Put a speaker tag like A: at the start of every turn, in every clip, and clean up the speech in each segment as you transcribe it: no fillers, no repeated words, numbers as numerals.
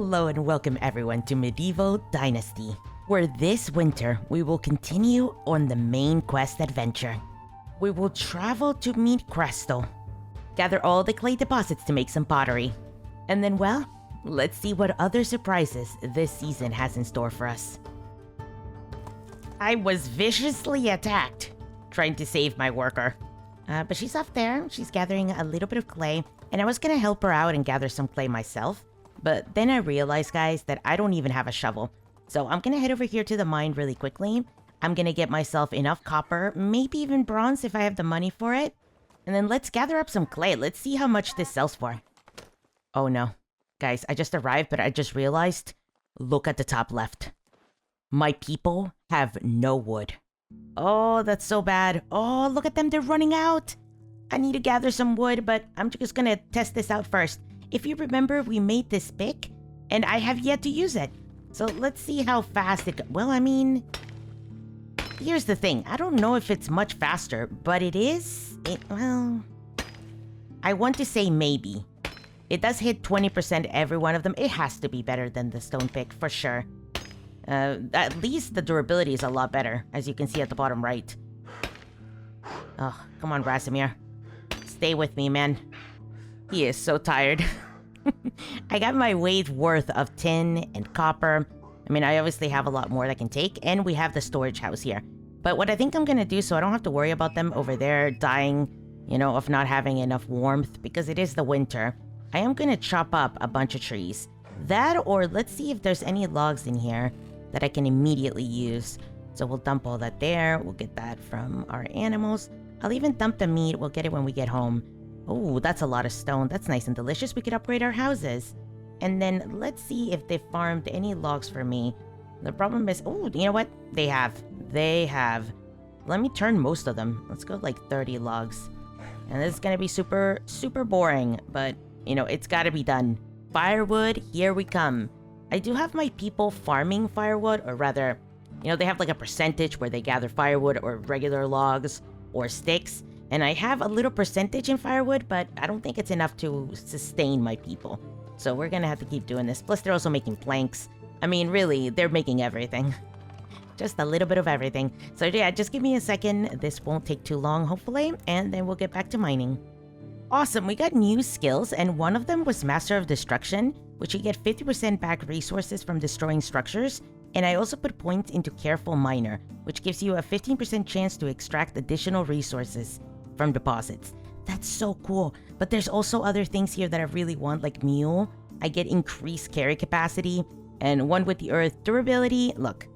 A: Hello and welcome everyone to Medieval Dynasty, where this winter we will continue on the main quest adventure. We will travel to meet Kestrel, gather all the clay deposits to make some pottery, and then, well, let's see what other surprises this season has in store for us. I was viciously attacked, trying to save my worker. But she's up there, she's gathering a little bit of clay, and I was gonna help her out and gather some clay myself. But then I realized, guys, that I don't even have a shovel. So I'm gonna head over here to the mine really quickly. I'm gonna get myself enough copper, maybe even bronze if I have the money for it. And then let's gather up some clay. Let's see how much this sells for. Oh no. Guys, I just arrived, but I just realized, look at the top left. My people have no wood. Oh, that's so bad. Oh, look at them, they're running out. I need to gather some wood, but I'm just gonna test this out first. If you remember, we made this pick, and I have yet to use it. So let's see how fast it goes. Well, I mean, here's the thing. I don't know if it's much faster, but it is. Well, I want to say maybe. It does hit 20% every one of them. It has to be better than the stone pick, for sure. At least the durability is a lot better, as you can see at the bottom right. Oh, come on, Rasimir. Stay with me, man. He is so tired. I got my weight worth of tin and copper. I mean, I obviously have a lot more that I can take, and we have the storage house here. But what I think I'm gonna do, so I don't have to worry about them over there dying, you know, of not having enough warmth, because it is the winter, I am gonna chop up a bunch of trees. That, or let's see if there's any logs in here that I can immediately use. So we'll dump all that there. We'll get that from our animals. I'll even dump the meat. We'll get it when we get home. Oh, that's a lot of stone. That's nice and delicious. We could upgrade our houses. And then let's see if they farmed any logs for me. The problem is, oh, you know what? They have. They have. Let me turn most of them. Let's go like 30 logs. And this is going to be super, super boring. But, you know, it's got to be done. Firewood, here we come. I do have my people farming firewood, or rather, you know, they have like a percentage where they gather firewood or regular logs or sticks. And I have a little percentage in firewood, but I don't think it's enough to sustain my people. So we're gonna have to keep doing this. Plus, they're also making planks. I mean, really, they're making everything. Just a little bit of everything. So yeah, just give me a second. This won't take too long, hopefully. And then we'll get back to mining. Awesome, we got new skills, and one of them was Master of Destruction, which you get 50% back resources from destroying structures. And I also put points into Careful Miner, which gives you a 15% chance to extract additional resources from deposits. That's so cool. But there's also other things here that I really want, like Mule. I get increased carry capacity, and one with the earth. Durability, look,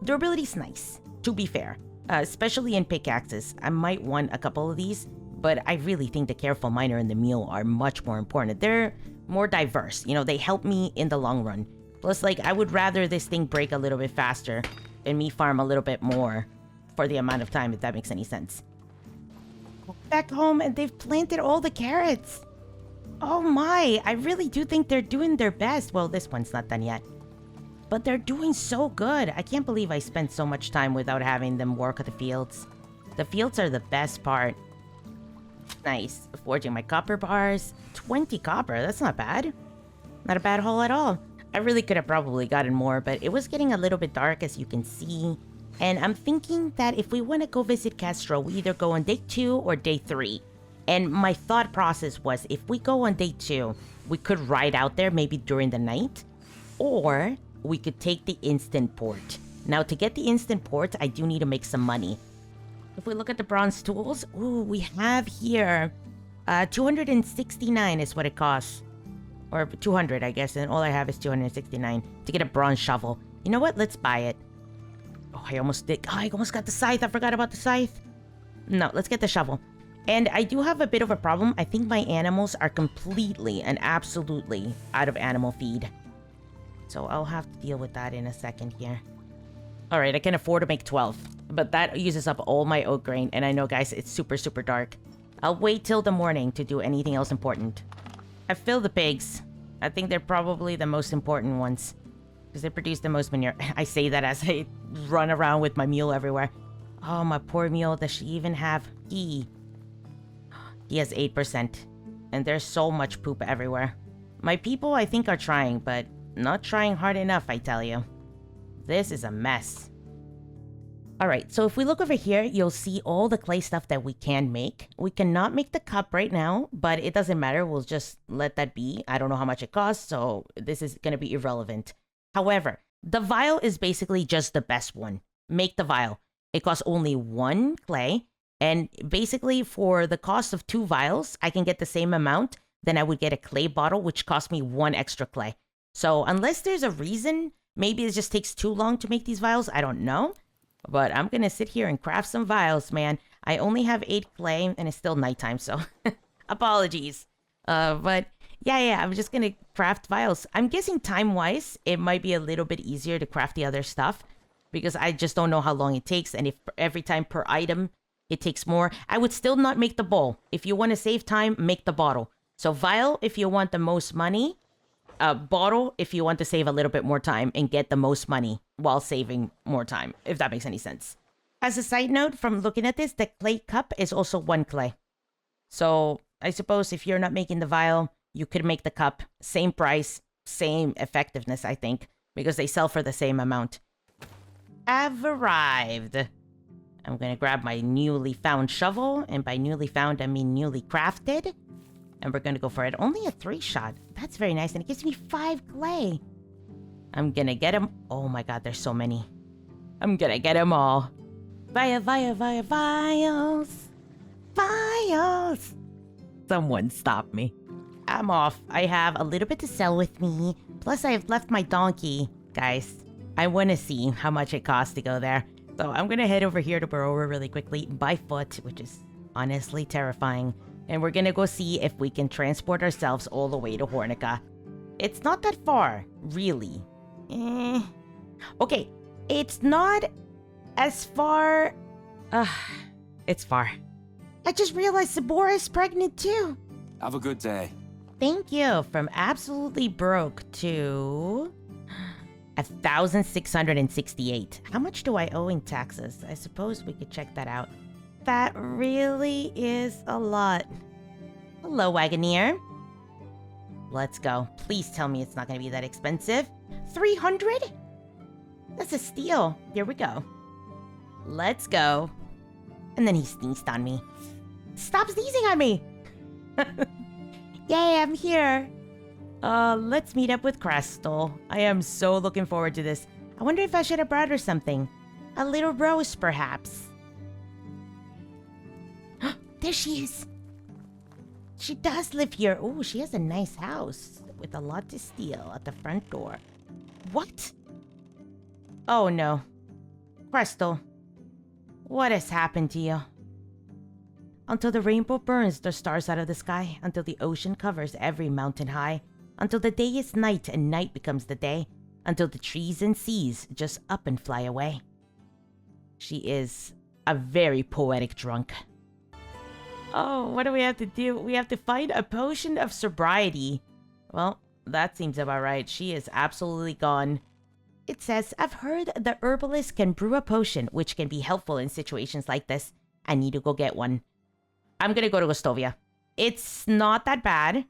A: durability's nice, to be fair. Especially in pickaxes. I might want a couple of these, but I really think the Careful Miner and the Mule are much more important. They're more diverse, you know, they help me in the long run. Plus, like, I would rather this thing break a little bit faster and me farm a little bit more for the amount of time, if that makes any sense. Back home, and they've planted all the carrots. Oh my, I really do think they're doing their best. Well, this one's not done yet, but they're doing so good. I can't believe I spent so much time without having them work at the fields. The fields are the best part. Nice. Forging my copper bars. 20 copper, that's not bad. Not a bad haul at all. I really could have probably gotten more, but it was getting a little bit dark, as you can see. And I'm thinking that if we want to go visit Kestrel, we either go on day 2 or day 3. And my thought process was, if we go on day 2, we could ride out there maybe during the night. Or we could take the instant port. Now, to get the instant port, I do need to make some money. If we look at the bronze tools, ooh, we have here 269 is what it costs. Or 200, I guess, and all I have is 269 to get a bronze shovel. You know what? Let's buy it. Oh, I almost did. Oh, I almost got the scythe. I forgot about the scythe. No, let's get the shovel. And I do have a bit of a problem. I think my animals are completely and absolutely out of animal feed. So I'll have to deal with that in a second here. All right, I can afford to make 12. But that uses up all my oat grain. And I know, guys, it's super, super dark. I'll wait till the morning to do anything else important. I filled the pigs. I think they're probably the most important ones, because they produce the most manure. I say that as I run around with my mule everywhere. Oh, my poor mule. Does she even have... He has 8%. And there's so much poop everywhere. My people, I think, are trying, but not trying hard enough, I tell you. This is a mess. Alright, so if we look over here, you'll see all the clay stuff that we can make. We cannot make the cup right now, but it doesn't matter. We'll just let that be. I don't know how much it costs, so this is going to be irrelevant. However, the vial is basically just the best one. Make the vial. It costs only 1 clay, and basically for the cost of 2 vials, I can get the same amount. Then I would get a clay bottle, which cost me 1 extra clay. So unless there's a reason, maybe it just takes too long to make these vials, I don't know. But I'm going to sit here and craft some vials, man. I only have 8 clay, and it's still nighttime, so apologies. But yeah, I'm just going to craft vials. I'm guessing time-wise, it might be a little bit easier to craft the other stuff, because I just don't know how long it takes, and if every time per item it takes more. I would still not make the bowl. If you want to save time, make the bottle. So vial if you want the most money. Bottle if you want to save a little bit more time and get the most money while saving more time, if that makes any sense. As a side note, from looking at this, the clay cup is also 1 clay. So I suppose if you're not making the vial, you could make the cup. Same price, same effectiveness, I think, because they sell for the same amount. I've arrived. I'm going to grab my newly found shovel, and by newly found, I mean newly crafted. And we're going to go for it. Only a 3-shot. That's very nice. And it gives me 5 clay. I'm going to get them. Oh my god, there's so many. I'm going to get them all. Vials. Vials. Someone stop me. I'm off. I have a little bit to sell with me. Plus, I have left my donkey. Guys, I want to see how much it costs to go there. So I'm going to head over here to Baroa really quickly by foot, which is honestly terrifying. And we're gonna go see if we can transport ourselves all the way to Hornica. It's not that far, really. Okay, it's not as far... it's far. I just realized Sabora is pregnant too.
B: Have a good day.
A: Thank you. From absolutely broke to... 1,668. How much do I owe in taxes? I suppose we could check that out. That really is a lot. Hello, Wagoneer. Let's go. Please tell me it's not going to be that expensive. 300? That's a steal. Here we go. Let's go. And then he sneezed on me. Stop sneezing on me! Yay, I'm here. Let's meet up with Kestrel. I am so looking forward to this. I wonder if I should have brought her something. A little rose, perhaps. There she is. She does live here. Oh, she has a nice house with a lot to steal at the front door. What? Oh no. Kestrel, what has happened to you? Until the rainbow burns the stars out of the sky, until the ocean covers every mountain high, until the day is night and night becomes the day, until the trees and seas just up and fly away. She is a very poetic drunk. Oh, what do we have to do? We have to find a potion of sobriety. Well, that seems about right. She is absolutely gone. It says, I've heard the herbalist can brew a potion which can be helpful in situations like this. I need to go get one. I'm gonna go to Gostovia. It's not that bad.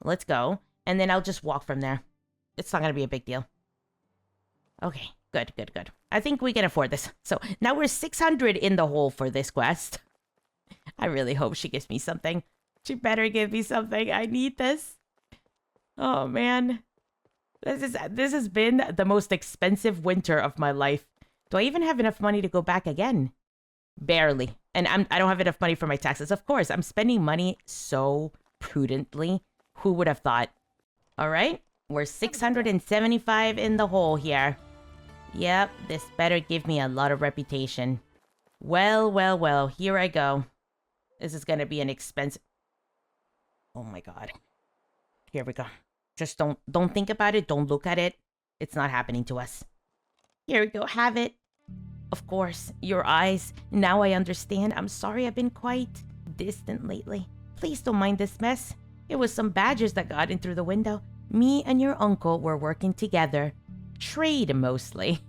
A: Let's go. And then I'll just walk from there. It's not gonna be a big deal. Okay, good. I think we can afford this. So now we're 600 in the hole for this quest. I really hope she gives me something. She better give me something. I need this. Oh, man. This has been the most expensive winter of my life. Do I even have enough money to go back again? Barely. And I don't have enough money for my taxes. Of course, I'm spending money so prudently. Who would have thought? All right. We're 675 in the hole here. Yep, this better give me a lot of reputation. Well, here I go. This is gonna be an expensive... Oh my god. Here we go. Just don't think about it. Don't look at it. It's not happening to us. Here we go. Have it. Of course. Your eyes. Now I understand. I'm sorry I've been quite distant lately. Please don't mind this mess. It was some badgers that got in through the window. Me and your uncle were working together. Trade, mostly.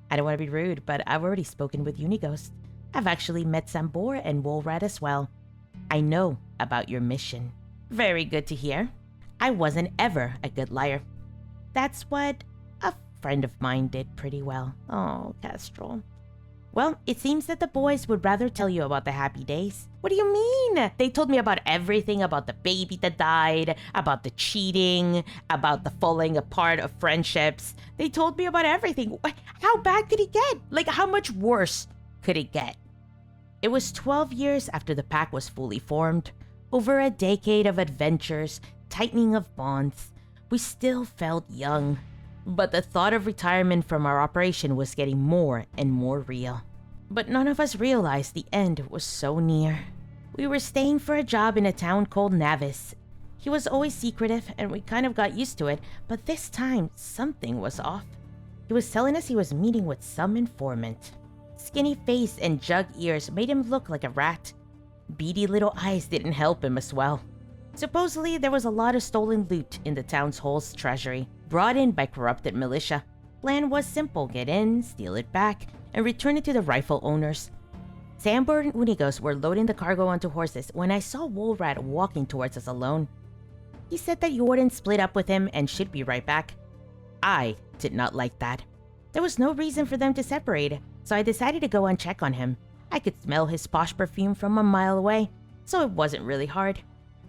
A: I don't want to be rude, but I've already spoken with Unighost. I've actually met Sambor and Wolrat as well. I know about your mission. Very good to hear. I wasn't ever a good liar. That's what a friend of mine did pretty well. Oh, Kestrel. Well, it seems that the boys would rather tell you about the happy days. What do you mean? They told me about everything, about the baby that died, about the cheating, about the falling apart of friendships. They told me about everything. How bad could it get? Like, how much worse could it get? It was 12 years after the pact was fully formed. Over a decade of adventures, tightening of bonds. We still felt young. But the thought of retirement from our operation was getting more and more real. But none of us realized the end was so near. We were staying for a job in a town called Navis. He was always secretive and we kind of got used to it, but this time something was off. He was telling us he was meeting with some informant. Skinny face and jug ears made him look like a rat. Beady little eyes didn't help him as well. Supposedly, there was a lot of stolen loot in the town's hall's treasury, brought in by corrupted militia. Plan was simple: get in, steal it back, and return it to the rightful owners. Sambor and Unigos were loading the cargo onto horses when I saw Woolrat walking towards us alone. He said that Iordan split up with him and should be right back. I did not like that. There was no reason for them to separate, so I decided to go and check on him. I could smell his posh perfume from a mile away, so it wasn't really hard.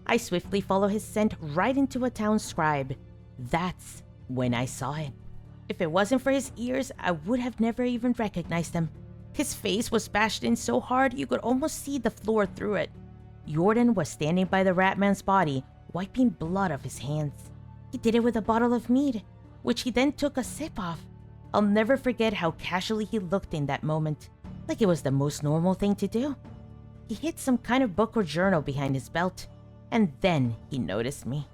A: I swiftly followed his scent right into a town scribe. That's when I saw it. If it wasn't for his ears, I would have never even recognized him. His face was bashed in so hard you could almost see the floor through it. Iordan was standing by the Ratman's body, wiping blood off his hands. He did it with a bottle of mead, which he then took a sip of. I'll never forget how casually he looked in that moment, like it was the most normal thing to do. He hid some kind of book or journal behind his belt, and then he noticed me.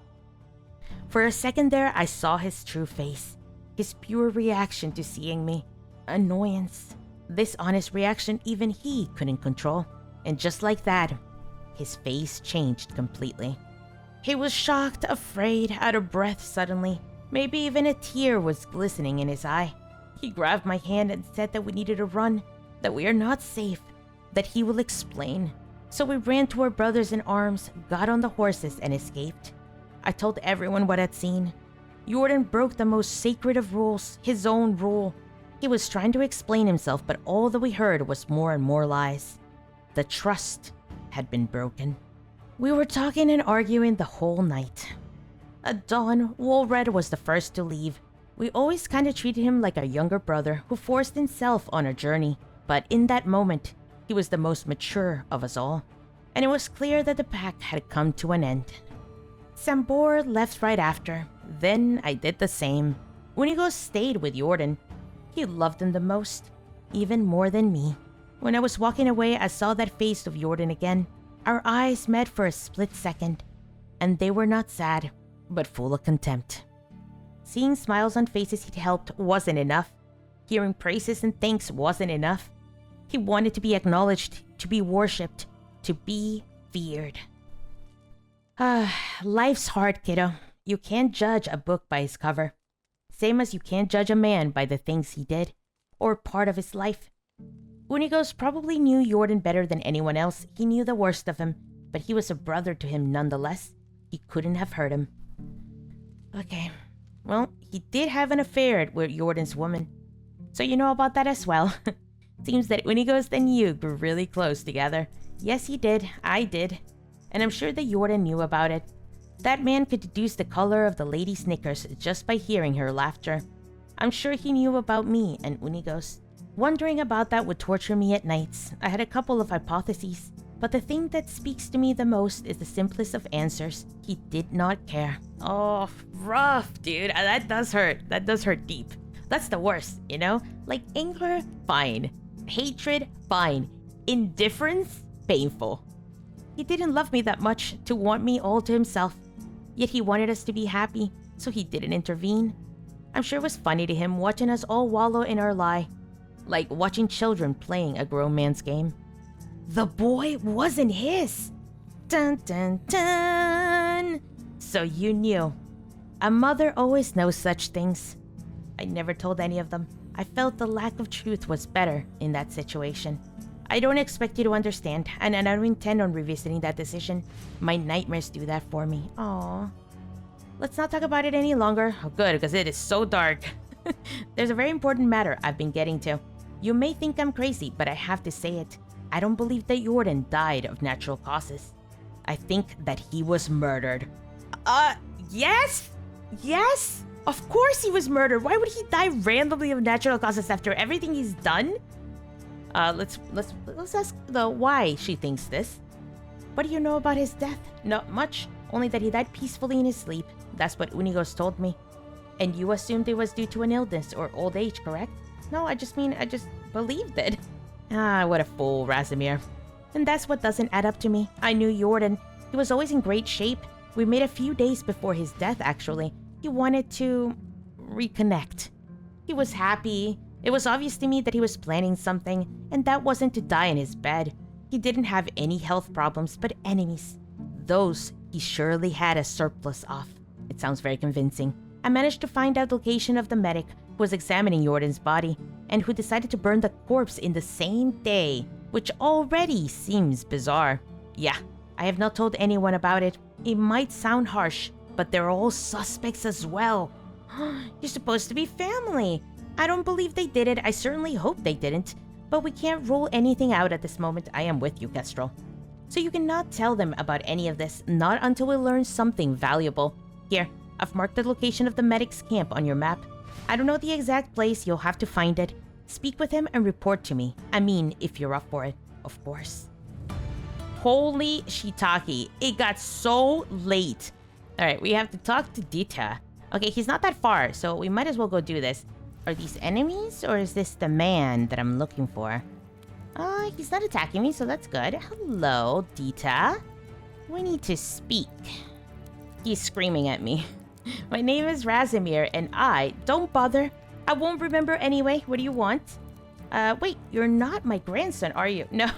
A: For a second there, I saw his true face, his pure reaction to seeing me. Annoyance. This honest reaction even he couldn't control. And just like that, his face changed completely. He was shocked, afraid, out of breath suddenly. Maybe even a tear was glistening in his eye. He grabbed my hand and said that we needed to run, that we are not safe, that he will explain. So we ran to our brothers in arms, got on the horses, and escaped. I told everyone what I'd seen. Iordan broke the most sacred of rules, his own rule. He was trying to explain himself, but all that we heard was more and more lies. The trust had been broken. We were talking and arguing the whole night. At dawn, Woolred was the first to leave. We always kind of treated him like a younger brother who forced himself on a journey. But in that moment, he was the most mature of us all. And it was clear that the pact had come to an end. Sambor left right after. Then I did the same. Unigo stayed with Iordan. He loved him the most, even more than me. When I was walking away, I saw that face of Iordan again. Our eyes met for a split second, and they were not sad, but full of contempt. Seeing smiles on faces he'd helped wasn't enough. Hearing praises and thanks wasn't enough. He wanted to be acknowledged, to be worshipped, to be feared. Life's hard, kiddo. You can't judge a book by its cover. Same as you can't judge a man by the things he did, or part of his life. Unigos probably knew Iordan better than anyone else. He knew the worst of him, but he was a brother to him nonetheless. He couldn't have hurt him. Okay, well, he did have an affair with Iordan's woman. So you know about that as well. Seems that Unigos and you grew really close together. Yes, he did. I did. And I'm sure that Iordan knew about it. That man could deduce the color of the lady's knickers just by hearing her laughter. I'm sure he knew about me and Unigos. Wondering about that would torture me at nights. I had a couple of hypotheses, but the thing that speaks to me the most is the simplest of answers. He did not care. Oh, rough, dude. That does hurt. That does hurt deep. That's the worst, you know? Like anger, fine. Hatred, fine. Indifference, painful. He didn't love me that much to want me all to himself. Yet he wanted us to be happy, so he didn't intervene. I'm sure it was funny to him watching us all wallow in our lie. Like watching children playing a grown man's game. The boy wasn't his. Dun dun dun. So you knew. A mother always knows such things. I never told any of them. I felt the lack of truth was better in that situation. I don't expect you to understand, and I don't intend on revisiting that decision. My nightmares do that for me. Aww. let's not talk about it any longer. Oh, good, because it is so dark. There's a very important matter I've been getting to. You may think I'm crazy, but I have to say it. I don't believe that Iordan died of natural causes. I think that he was murdered. Yes? Yes? Of course he was murdered. Why would he die randomly of natural causes after everything he's done? Let's ask the why she thinks this. What do you know about his death? Not much, only that he died peacefully in his sleep. That's what Unigos told me. And you assumed it was due to an illness or old age, correct? No, I just believed it. Ah, what a fool, Razimir. And that's what doesn't add up to me. I knew Iordan. He was always in great shape. We met a few days before his death, actually. He wanted to reconnect. He was happy. It was obvious to me that he was planning something, and that wasn't to die in his bed. He didn't have any health problems, but enemies. Those he surely had a surplus of. It sounds very convincing. I managed to find out the location of the medic who was examining Iordan's body, and who decided to burn the corpse in the same day, which already seems bizarre. Yeah, I have not told anyone about it. It might sound harsh, but they're all suspects as well. You're supposed to be family. I don't believe they did it. I certainly hope they didn't. But we can't rule anything out at this moment. I am with you, Kestrel. So you cannot tell them about any of this, not until we learn something valuable. Here, I've marked the location of the medic's camp on your map. I don't know the exact place. You'll have to find it. Speak with him and report to me. I mean, if you're up for it, of course. Holy shiitake. It got so late. Alright, we have to talk to Dita. Okay, he's not that far, so we might as well go do this. Are these enemies, or is this the man that I'm looking for? He's not attacking me, so that's good. Hello, Dita. We need to speak. He's screaming at me. My name is Razimir, and don't bother. I won't remember anyway. What do you want? Wait, you're not my grandson, are you? No.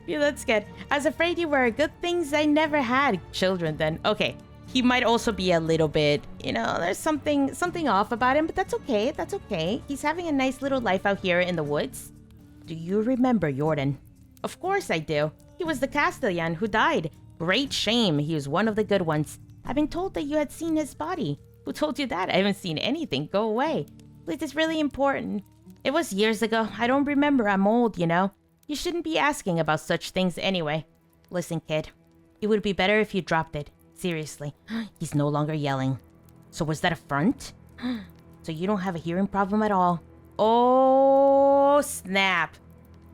A: Yeah, that's good. I was afraid you were. Good things I never had children then. Okay. He might also be a little bit, there's something off about him, but that's okay. That's okay. He's having a nice little life out here in the woods. Do you remember Iordan? Of course I do. He was the Castellan who died. Great shame. He was one of the good ones. I've been told that you had seen his body. Who told you that? I haven't seen anything. Go away. Please, it's really important. It was years ago. I don't remember. I'm old, You shouldn't be asking about such things anyway. Listen, kid. It would be better if you dropped it. Seriously. He's no longer yelling. So was that a front? So you don't have a hearing problem at all. Oh, snap.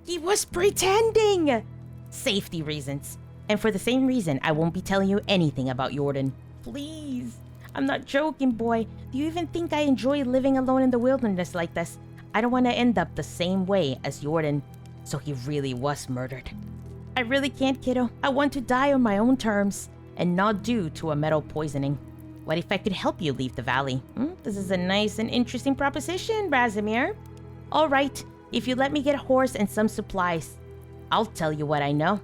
A: He was pretending! Safety reasons. And for the same reason, I won't be telling you anything about Iordan. Please. I'm not joking, boy. Do you even think I enjoy living alone in the wilderness like this? I don't want to end up the same way as Iordan. So he really was murdered. I really can't, kiddo. I want to die on my own terms, and not due to a metal poisoning. What if I could help you leave the valley? This is a nice and interesting proposition, Razimir. All right, if you let me get a horse and some supplies, I'll tell you what I know.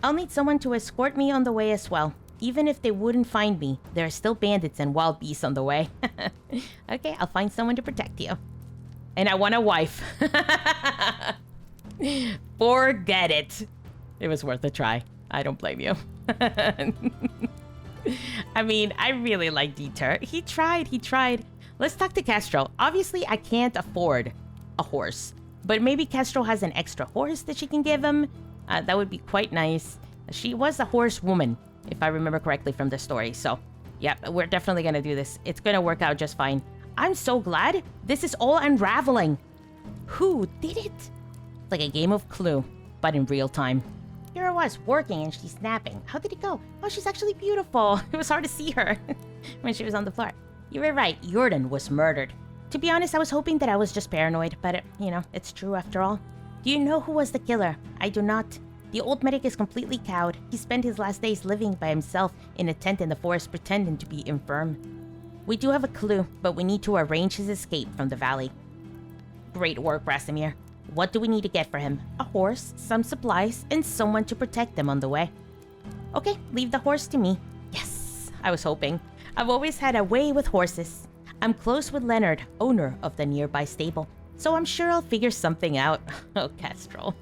A: I'll need someone to escort me on the way as well. Even if they wouldn't find me, there are still bandits and wild beasts on the way. Okay, I'll find someone to protect you. And I want a wife. Forget it. It was worth a try. I don't blame you. I mean, I really like Dieter. He tried. Let's talk to Kestrel. Obviously, I can't afford a horse. But maybe Kestrel has an extra horse that she can give him. That would be quite nice. She was a horse woman, if I remember correctly from the story. So, yeah, we're definitely going to do this. It's going to work out just fine. I'm so glad this is all unraveling. Who did it? It's like a game of Clue, but in real time. Here I was, working, and she's napping. How did it go? Oh, she's actually beautiful. It was hard to see her when she was on the floor. You were right, Iordan was murdered. To be honest, I was hoping that I was just paranoid, but, it's true after all. Do you know who was the killer? I do not. The old medic is completely cowed. He spent his last days living by himself in a tent in the forest pretending to be infirm. We do have a clue, but we need to arrange his escape from the valley. Great work, Razimir. What do we need to get for him? A horse, some supplies, and someone to protect them on the way. Okay, leave the horse to me. Yes, I was hoping. I've always had a way with horses. I'm close with Leonard, owner of the nearby stable, so I'm sure I'll figure something out. Oh, Kestrel.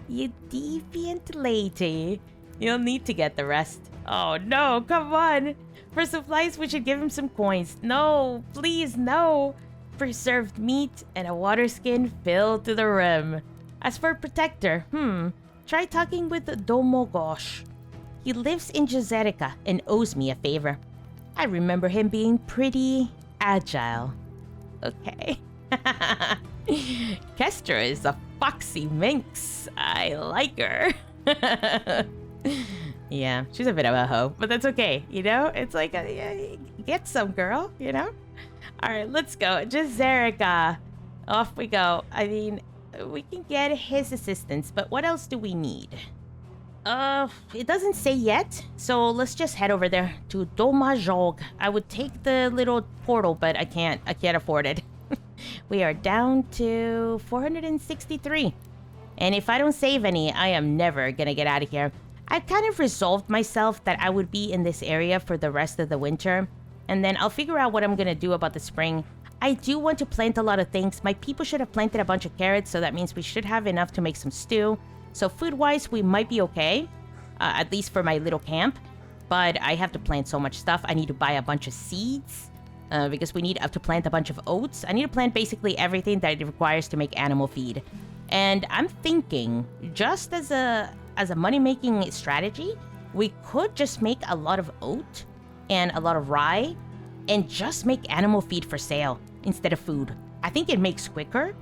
A: You deviant lady. You'll need to get the rest. Oh no, come on. For supplies, we should give him some coins. No, please, no. Preserved meat and a water skin filled to the rim. As for protector, try talking with Domogosh. He lives in Jazerica and owes me a favor. I remember him being pretty agile. Okay. Kestre is a foxy minx. I like her. Yeah, she's a bit of a hoe, but that's okay, you know? It's like, get some, girl, you know? Alright, let's go. Jazerica. Off we go. I mean, we can get his assistance, but what else do we need? It doesn't say yet, so let's just head over there to Domajog. I would take the little portal, but I can't afford it. We are down to 463. And if I don't save any, I am never gonna get out of here. I kind of resolved myself that I would be in this area for the rest of the winter, and then I'll figure out what I'm gonna do about the spring. I do want to plant a lot of things. My people should have planted a bunch of carrots, so that means we should have enough to make some stew. So food-wise, we might be okay, at least for my little camp. But I have to plant so much stuff. I need to buy a bunch of seeds, because we need to plant a bunch of oats. I need to plant basically everything that it requires to make animal feed. And I'm thinking, just as a money-making strategy, we could just make a lot of oat and a lot of rye and just make animal feed for sale instead of food. I think it makes quicker,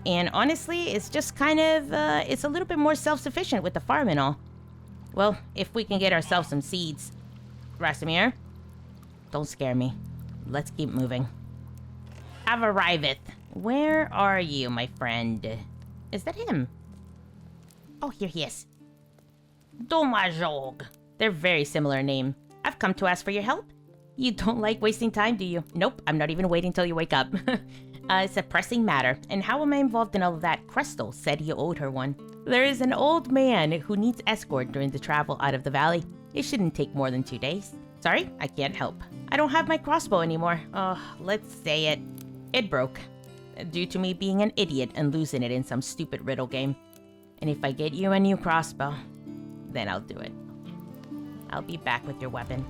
A: and honestly, it's just kind of, it's a little bit more self-sufficient with the farm and all. Well, if we can get ourselves some seeds. Rasimir, don't scare me. Let's keep moving. I've arrived. Where are you, my friend? Is that him? Oh, here he is. Domajog. They're very similar in name. I've come to ask for your help. You don't like wasting time, do you? Nope, I'm not even waiting till you wake up. It's a pressing matter. And how am I involved in all of that? Kestrel said you owed her one. There is an old man who needs escort during the travel out of the valley. It shouldn't take more than 2 days. Sorry, I can't help. I don't have my crossbow anymore. Oh, let's say it. It broke. Due to me being an idiot and losing it in some stupid riddle game. And if I get you a new crossbow, then I'll do it. I'll be back with your weapon.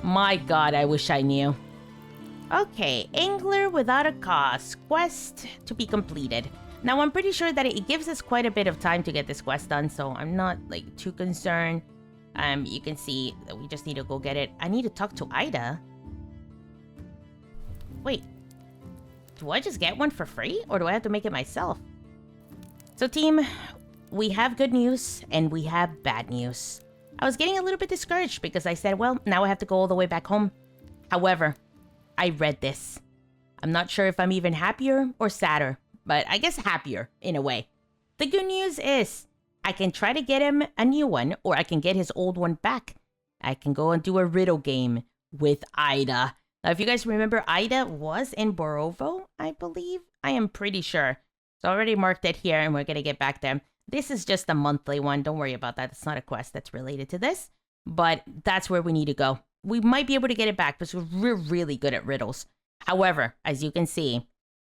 A: My god, I wish I knew. Okay, Angler Without a Cause. Quest to be completed. Now, I'm pretty sure that it gives us quite a bit of time to get this quest done, so I'm not, like, too concerned. You can see that we just need to go get it. I need to talk to Ida. Wait. Do I just get one for free, or do I have to make it myself? So, team, we have good news, and we have bad news. I was getting a little bit discouraged because I said, well, now I have to go all the way back home. However, I read this. I'm not sure if I'm even happier or sadder, but I guess happier, in a way. The good news is, I can try to get him a new one, or I can get his old one back. I can go and do a riddle game with Ida. Now, if you guys remember, Ida was in Borovo, I believe. I am pretty sure. So I already marked it here, and we're going to get back there. This is just a monthly one. Don't worry about that. It's not a quest that's related to this. But that's where we need to go. We might be able to get it back because we're really good at riddles. However, as you can see,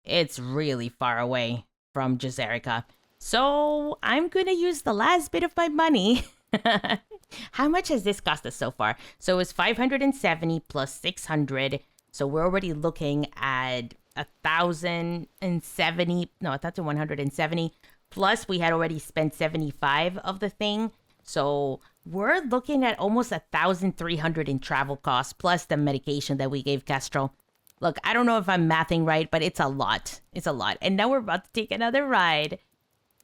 A: it's really far away from Jazerica. So I'm going to use the last bit of my money. How much has this cost us so far? So it's 570 plus 600. So we're already looking at 1,070. No, 1,170. Plus, we had already spent 75 of the thing. So we're looking at almost 1,300 in travel costs, plus the medication that we gave Kestrel. Look, I don't know if I'm mathing right, but it's a lot. It's a lot. And now we're about to take another ride.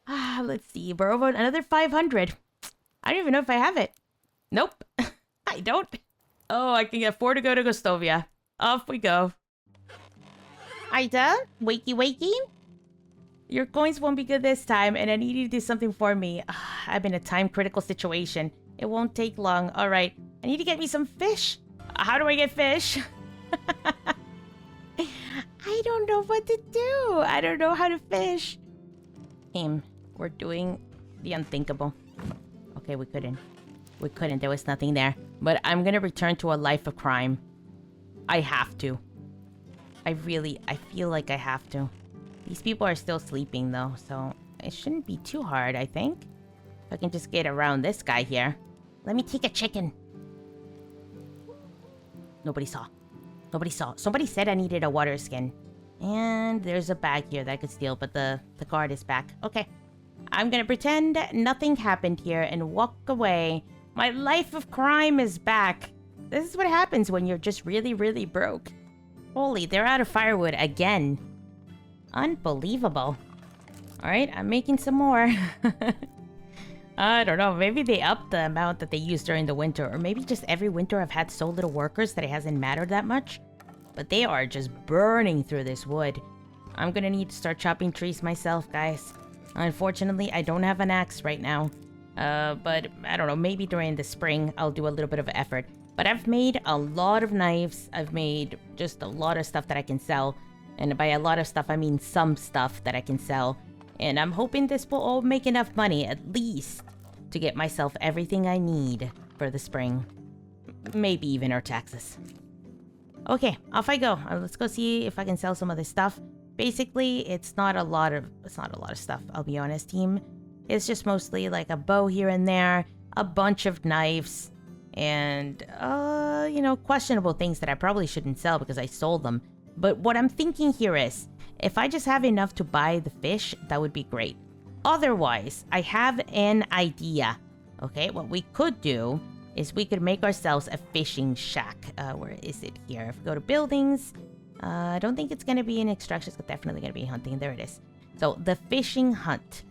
A: Let's see. We're over another 500. I don't even know if I have it. Nope. I don't. Oh, I can afford to go to Gostovia. Off we go. Ida, wakey wakey. Your coins won't be good this time, and I need you to do something for me. I'm in a time-critical situation. It won't take long. All right. I need to get me some fish. How do I get fish? I don't know what to do. I don't know how to fish. We're doing the unthinkable. Okay, we couldn't. We couldn't. There was nothing there. But I'm going to return to a life of crime. I have to. I feel like I have to. These people are still sleeping, though, so it shouldn't be too hard, I think. If I can just get around this guy here. Let me take a chicken. Nobody saw. Nobody saw. Somebody said I needed a water skin. And there's a bag here that I could steal, but the guard is back. Okay. I'm gonna pretend nothing happened here and walk away. My life of crime is back. This is what happens when you're just really, really broke. Holy, they're out of firewood again. Unbelievable. Alright, I'm making some more. I don't know, maybe they upped the amount that they use during the winter, or maybe just every winter I've had so little workers that it hasn't mattered that much. But they are just burning through this wood. I'm gonna need to start chopping trees myself, guys. Unfortunately, I don't have an axe right now. But I don't know, maybe during the spring I'll do a little bit of effort. But I've made a lot of knives. I've made just a lot of stuff that I can sell. And by a lot of stuff, I mean some stuff that I can sell. And I'm hoping this will all make enough money, at least, to get myself everything I need for the spring. Maybe even our taxes. Okay, off I go. Let's go see if I can sell some of this stuff. Basically, it's not a lot of stuff, I'll be honest, team. It's just mostly like a bow here and there, a bunch of knives, and, you know, questionable things that I probably shouldn't sell because I sold them. But what I'm thinking here is, if I just have enough to buy the fish, that would be great. Otherwise, I have an idea. Okay, what we could do is we could make ourselves a fishing shack. Where is it here? If we go to buildings, I don't think it's going to be in extraction. It's definitely going to be hunting. There it is. So, the fishing hut.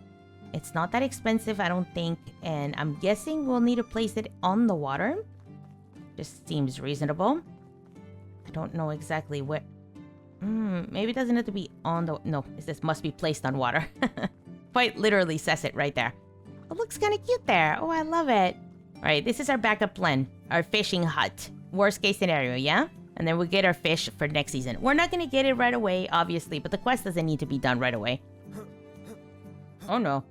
A: It's not that expensive, I don't think. And I'm guessing we'll need to place it on the water. Just seems reasonable. I don't know exactly where... maybe it doesn't have to be on the... No, it says must be placed on water. Quite literally says it right there. It looks kind of cute there. Oh, I love it. Alright, this is our backup plan. Our fishing hut. Worst case scenario, yeah? And then we'll get our fish for next season. We're not going to get it right away, obviously, but the quest doesn't need to be done right away. Oh, no.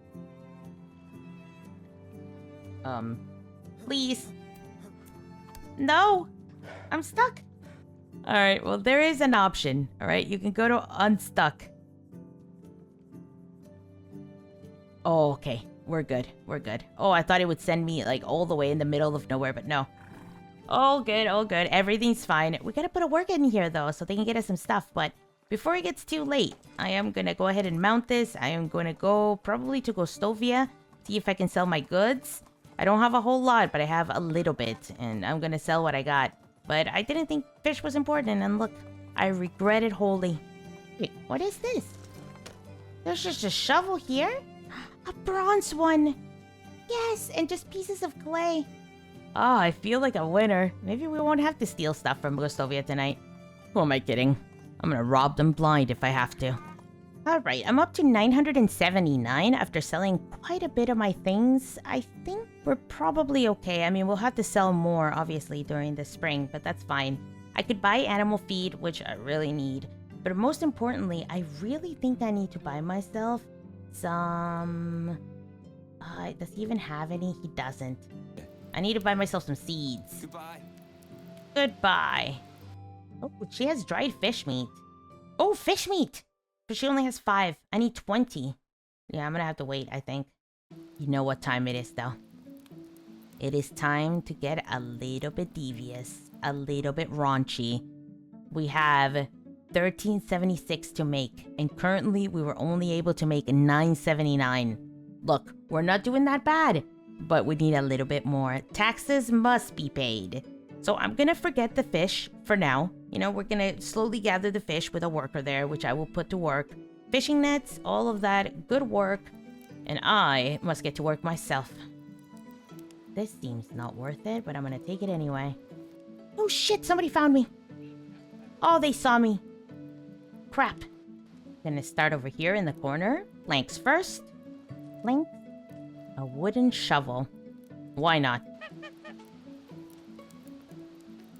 A: Please. No! I'm stuck. Alright, well, there is an option. Alright, you can go to unstuck. Oh, okay. We're good. We're good. Oh, I thought it would send me, like, all the way in the middle of nowhere, but no. All good, all good. Everything's fine. We gotta put a worker in here, though, so they can get us some stuff. But before it gets too late, I am gonna go ahead and mount this. I am gonna go probably to Gostovia, see if I can sell my goods. I don't have a whole lot, but I have a little bit, and I'm gonna sell what I got. But I didn't think fish was important, and look, I regret it wholly. Wait, what is this? There's just a shovel here? A bronze one! Yes, and just pieces of clay. Oh, I feel like a winner. Maybe we won't have to steal stuff from Gostovia tonight. Who am I kidding? I'm gonna rob them blind if I have to. Alright, I'm up to 979 after selling quite a bit of my things. I think we're probably okay. I mean, we'll have to sell more, obviously, during the spring, but that's fine. I could buy animal feed, which I really need. But most importantly, I really think I need to buy myself some... does he even have any? He doesn't. I need to buy myself some seeds.
B: Goodbye.
A: Goodbye. Oh, she has dried fish meat. Oh, fish meat! But she only has 5. I need 20. Yeah, I'm gonna have to wait, I think. You know what time it is, though. It is time to get a little bit devious. A little bit raunchy. We have 1376 to make. And currently, we were only able to make 979. Look, we're not doing that bad. But we need a little bit more. Taxes must be paid. So I'm gonna forget the fish for now. You know, we're gonna slowly gather the fish with a worker there, which I will put to work. Fishing nets, all of that, good work. And I must get to work myself. This seems not worth it, but I'm gonna take it anyway. Oh shit, somebody found me. Oh, they saw me. Crap. Gonna start over here in the corner. Planks first. Plank. A wooden shovel. Why not?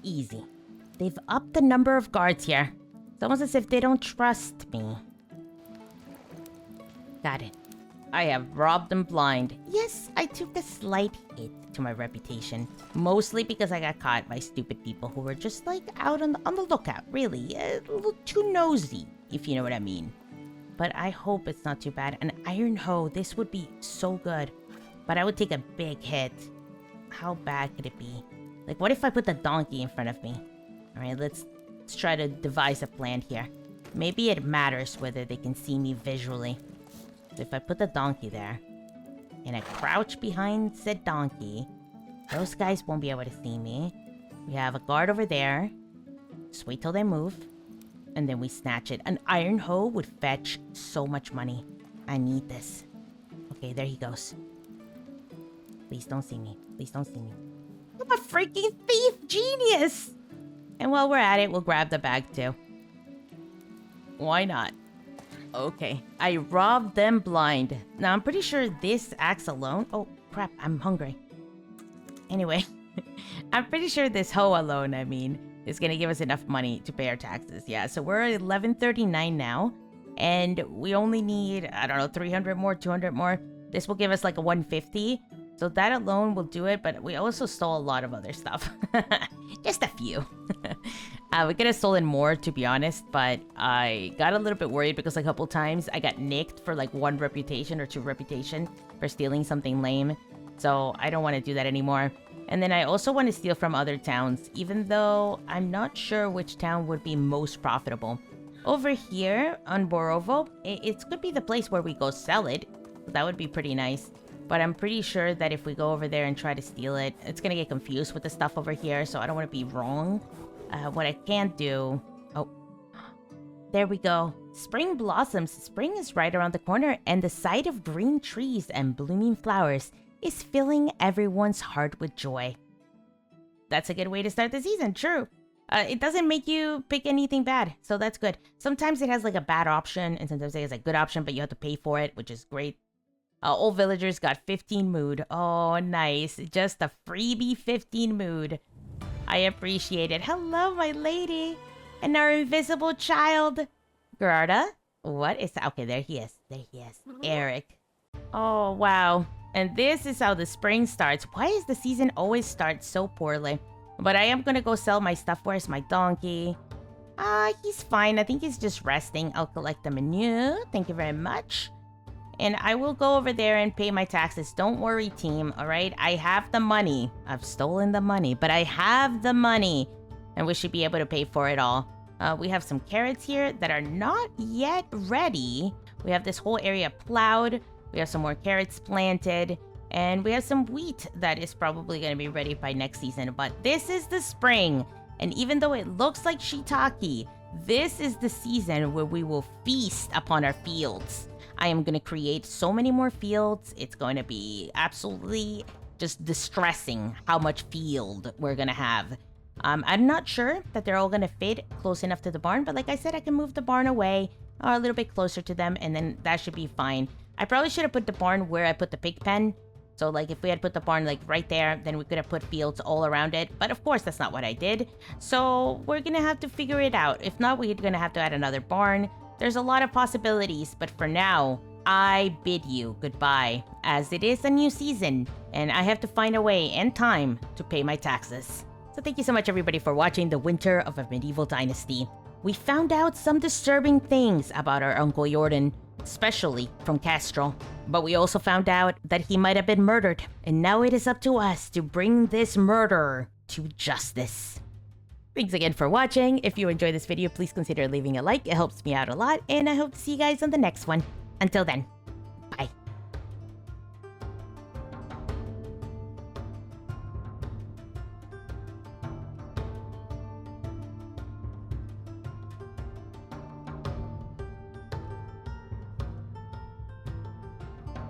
A: Easy. They've upped the number of guards here. It's almost as if they don't trust me. Got it. I have robbed them blind. Yes, I took a slight hit to my reputation. Mostly because I got caught by stupid people who were just like out on the lookout, really. A little too nosy, if you know what I mean. But I hope it's not too bad. An iron hoe, this would be so good. But I would take a big hit. how bad could it be? Like, what if I put the donkey in front of me? Alright, let's try to devise a plan here. Maybe it matters whether they can see me visually. So if I put the donkey there, and I crouch behind said donkey, those guys won't be able to see me. We have a guard over there. Just wait till they move. And then we snatch it. An iron hoe would fetch so much money. I need this. Okay, there he goes. Please don't see me. Please don't see me. I'm a freaking thief genius! And while we're at it, we'll grab the bag too. Why not? Okay. I robbed them blind. Now, I'm pretty sure this axe alone... Oh, crap. I'm hungry. Anyway. I'm pretty sure this hoe alone, is gonna give us enough money to pay our taxes. Yeah, so we're at 1139 now. And we only need, I don't know, 300 more, 200 more. This will give us like a 150. So that alone will do it, but we also stole a lot of other stuff. Just a few. We could have stolen more, to be honest, but I got a little bit worried because a couple times I got nicked for like 1 reputation or 2 reputation for stealing something lame. So I don't want to do that anymore. And then I also want to steal from other towns, even though I'm not sure which town would be most profitable. Over here on Borovo, it could be the place where we go sell it. That would be pretty nice. But I'm pretty sure that if we go over there and try to steal it, it's going to get confused with the stuff over here, so I don't want to be wrong. What I can't do... Oh. There we go. Spring blossoms. Spring is right around the corner, and the sight of green trees and blooming flowers is filling everyone's heart with joy. That's a good way to start the season, true. It doesn't make you pick anything bad, so that's good. Sometimes it has like a bad option, and sometimes it has a good option, but you have to pay for it, which is great. All villagers got 15 mood. Oh, nice. Just a freebie 15 mood. I appreciate it. Hello, my lady. And our invisible child. Gerarda? What is that? Okay, there he is. There he is. Eric. Oh, wow. And this is how the spring starts. Why does the season always start so poorly? But I am gonna go sell my stuff. Where's my donkey? He's fine. I think he's just resting. I'll collect the menu. Thank you very much. And I will go over there and pay my taxes. Don't worry, team, all right? I have the money. I've stolen the money, but I have the money. And we should be able to pay for it all. We have some carrots here that are not yet ready. We have this whole area plowed. We have some more carrots planted. And we have some wheat that is probably going to be ready by next season. But this is the spring. And even though it looks like shiitake, this is the season where we will feast upon our fields. I am going to create so many more fields. It's going to be absolutely just distressing how much field we're going to have. I'm not sure that they're all going to fit close enough to the barn, but like I said, I can move the barn away or a little bit closer to them, and then that should be fine. I probably should have put the barn where I put the pig pen. So like if we had put the barn like right there, then we could have put fields all around it. But of course, that's not what I did. So we're going to have to figure it out. If not, we're going to have to add another barn. There's a lot of possibilities, but for now, I bid you goodbye, as it is a new season, and I have to find a way and time to pay my taxes. So thank you so much, everybody, for watching the Winter of a Medieval Dynasty. We found out some disturbing things about our Uncle Iordan, especially from Kestrel. But we also found out that he might have been murdered, and now it is up to us to bring this murderer to justice. Thanks again for watching. If you enjoyed this video, please consider leaving a like. It helps me out a lot, and I hope to see you guys on the next one. Until then.